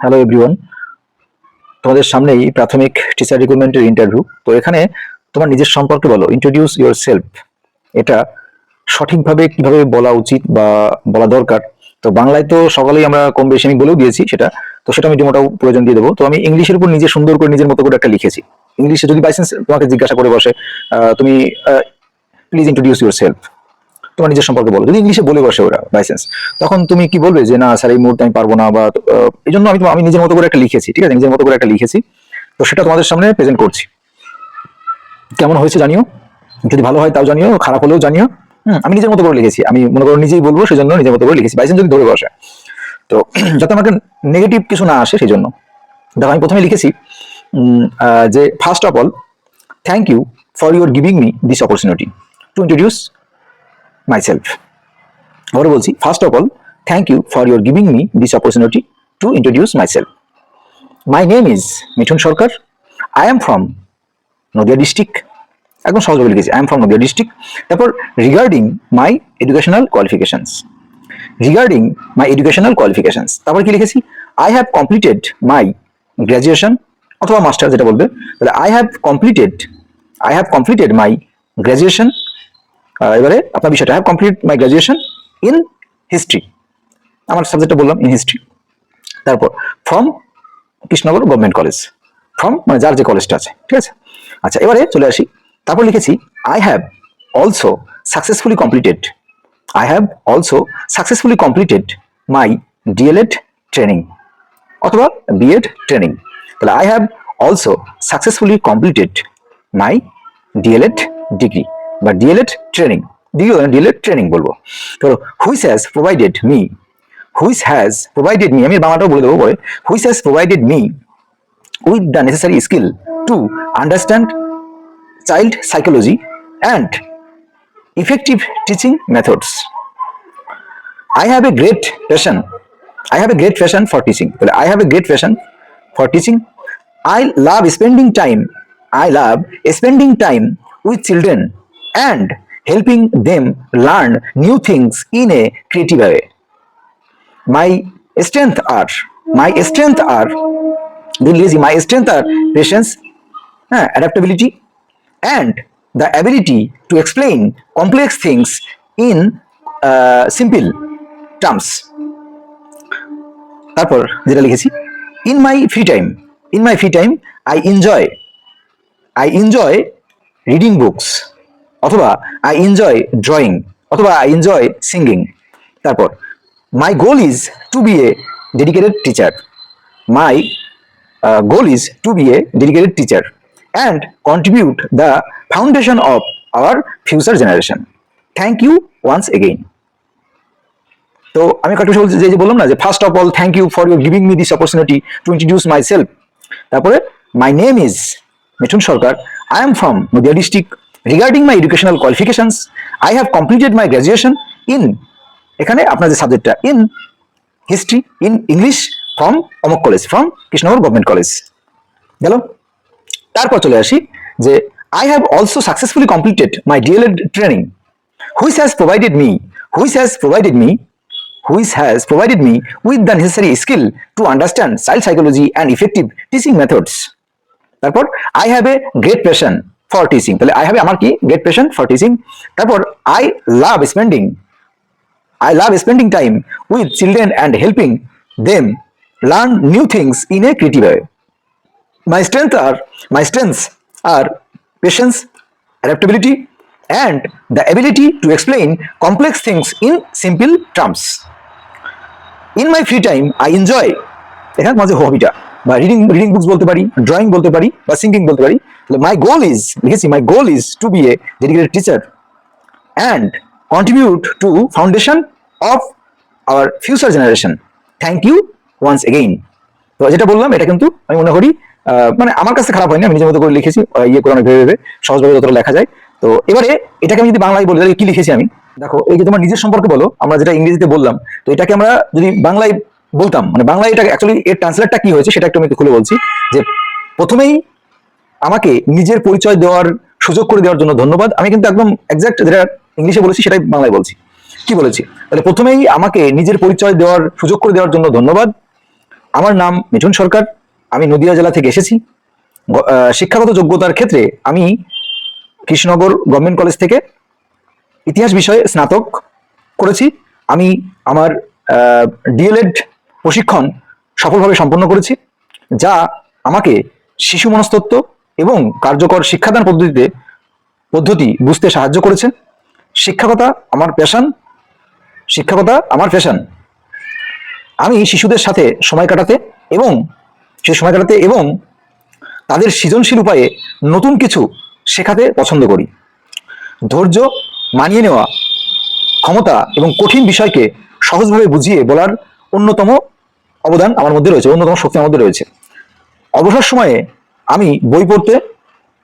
Hello everyone, তোমাদের সামনেই প্রাথমিক টিচার রিক্রুটমেন্টের ইন্টারভিউ। তো এখানে তোমার নিজের সম্পর্কে বলো, ইন্ট্রোডিউস ইউর সেলফ। এটা সঠিকভাবে কিভাবে বলা উচিত বা বলা দরকার, তো বাংলায় তো সকালেই আমরা কম বেশি আমি বলেও দিয়েছি সেটা, তো সেটা আমি ডেমোটাও প্রয়োজন দিয়ে দেবো। তো আমি ইংলিশের উপর নিজে সুন্দর করে নিজের মতো করে একটা লিখেছি। ইংলিশে যদি বাইসেন্স তোমাকে জিজ্ঞাসা করে বসে তুমি প্লিজ ইন্ট্রোডিউস ইউর সেলফ, তোমার নিজের সম্পর্কে বলো, যদি ইংলিশে বলে বসে ওরা বাইসেন্স, তখন তুমি কি বলবে যে না স্যার এই মুহূর্তে আমি পারবো না, বা এই জন্য আমি নিজের মতো করে একটা লিখেছি। ঠিক আছে, নিজের মতো করে একটা লিখেছি, তো সেটা তোমাদের সামনে প্রেজেন্ট করছি। কেমন হয়েছে জানিও, যদি ভালো হয় তাও জানিও, খারাপ হলেও জানিও। আমি নিজের মতো করে লিখেছি, আমি মনে করো নিজেই বলবো, সেজন্য নিজের মতো করে লিখেছি, বাইসেন্স যদি ধরে বসে তো যাতে আমাকে নেগেটিভ কিছু না আসে সেই জন্য। দেখো আমি প্রথমে লিখেছি যে first of all thank you for your giving me this opportunity to introduce myself. আবার বলছি, first of all thank you for your giving me this opportunity to introduce myself. My name is Mithun Sarkar, I am from Nadia district. একদম সহজভাবে লিখেছি, I am from Nadia district. তারপর regarding my educational qualifications, regarding my educational qualifications. তারপর কি লিখেছি, I have completed my graduation অথবা master যেটা বলবে, তাহলে I have completed my graduation. এবারে আপনার বিষয়টা, I have complete my graduation in history, আমার সাবজেক্টটা বললাম ইন হিস্ট্রি। তারপর from Krishnanagar government college, from মানে যার যে কলেজটা আছে, ঠিক আছে। আচ্ছা এবারে চলে আসি, তারপর লিখেছি I have also successfully completed, I have also successfully completed my DElEd training অথবা বিএড ট্রেনিং। তাহলে I have also successfully completed my DElEd degree বা ডিএলএড ট্রেনিং, ডিএলএড ট্রেনিং বলবো। তো which has provided me, which has provided me, আমি বাংলাটাও বলে দেবো পরে, which has provided me with the necessary skill to understand child psychology and effective teaching methods. I have a great passion, I have a great passion for teaching. I have a great passion for teaching. I love spending time, I love spending time with children and helping them learn new things in a creative way. My strength are, my strength are my strength are patience, adaptability, and the ability to explain complex things in simple terms. তারপর যেটা লিখেছি, in my free time I enjoy reading books অথবা I enjoy drawing অথবা I enjoy singing. তারপর my goal is to be a dedicated teacher, my goal is to be a dedicated teacher and contribute the foundation of our future generation. Thank you once again. তো আমি কাটু যে বললাম না যে first of all thank you for your giving me this opportunity to introduce my self. তারপরে my name is Mithun Sarkar, I am from Nadia district. Regarding my educational qualifications, I have completed my graduation in, এখানে আপনার যে সাবজেক্টটা in history in English from অমক college, from Krishnanagar government college গেল। তারপর চলে আসি যে I have also successfully completed my DElEd training, which has provided me with the necessary skill to understand child psychology and effective teaching methods. তারপর I have a great passion for teaching, তাহলে I have আমার কি great passion for teaching. তারপর I love spending time with children and helping them learn new things in a creative way. My strengths are patience, adaptability, and the ability to explain complex things in simple terms. In my free time I enjoy, এখানে মাঝে হবিটা বা reading books বলতে পারি, drawing বলতে পারি বা singing বলতে পারি। মাই গোল ইজ লিখেছি, my goal is to be a dedicated teacher and contribute to foundation of our future generation. Thank you once again. তো যেটা বললাম এটা কিন্তু আমি মনে করি মানে আমার কাছে খারাপ হয়নি, আমি নিজের মতো করে লিখেছি, ইয়ে করে অনেক ভেবে সহজভাবে যতটা লেখা যায়। তো এবারে এটাকে আমি যদি বাংলায় বলি তাহলে কি লিখেছি আমি, দেখো এই যে তোমার নিজের সম্পর্কে বলো, আমরা যেটা ইংরেজিতে বললাম, তো এটাকে আমরা যদি বাংলায় বলতাম, মানে বাংলায় এটা অ্যাকচুয়ালি এর ট্রান্সলেটটা কি হয়েছে সেটা একটু আমি খুলে বলছি। যে প্রথমেই আমাকে নিজের পরিচয় দেওয়ার সুযোগ করে দেওয়ার জন্য ধন্যবাদ। আমি কিন্তু একদম এক্সাক্ট যেটা ইংলিশে বলেছি সেটাই বাংলায় বলছি। কি বলেছি, তাহলে প্রথমেই আমাকে নিজের পরিচয় দেওয়ার সুযোগ করে দেওয়ার জন্য ধন্যবাদ। আমার নাম মিঠুন সরকার, আমি নদিয়া জেলা থেকে এসেছি। শিক্ষাগত যোগ্যতার ক্ষেত্রে আমি কৃষ্ণনগর গভর্নমেন্ট কলেজ থেকে ইতিহাস বিষয়ে স্নাতক করেছি। আমি আমার ডিএলএড প্রশিক্ষণ সফলভাবে সম্পন্ন করেছি, যা আমাকে শিশু মনস্তত্ত্ব এবং কার্যকর শিক্ষাদান পদ্ধতি বুঝতে সাহায্য করেছে। শিক্ষকতা আমার প্যাশন। আমি শিশুদের সাথে সময় কাটাতে এবং তাদের সৃজনশীল উপায়ে নতুন কিছু শেখাতে পছন্দ করি। ধৈর্য, মানিয়ে নেওয়া ক্ষমতা এবং কঠিন বিষয়কে সহজভাবে বুঝিয়ে বলার অন্যতম অন্যতম শক্তি আমার মধ্যে রয়েছে। অবসর সময়ে আমি বই পড়তে,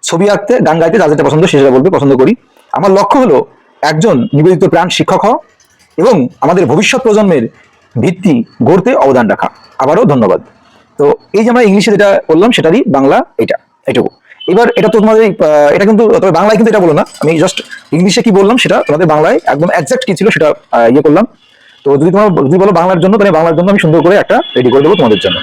ছবি আঁকতে, গান গাইতে, যা যেটা পছন্দ সেটা পছন্দ করি। আমার লক্ষ্য হলো একজন নিবেদিত প্রাণ শিক্ষক হওয়া এবং আমাদের ভবিষ্যৎ প্রজন্মের ভিত্তি গড়তে অবদান রাখা। আবারও ধন্যবাদ। তো এই যে আমরা ইংলিশে যেটা বললাম সেটারই বাংলা এটুকু। এবার এটা তো তোমাদের এটা কিন্তু, তবে বাংলায় কিন্তু এটা বলো না, আমি জাস্ট ইংলিশে কি বললাম সেটা তোমাদের বাংলায় একদম এক্সাক্ট কি ছিল সেটা ইয়ে করলাম। তো যদি বলো বাংলার জন্য, তাহলে বাংলার জন্য আমি সুন্দর করে একটা রেডি করে দেবো তোমাদের জন্য।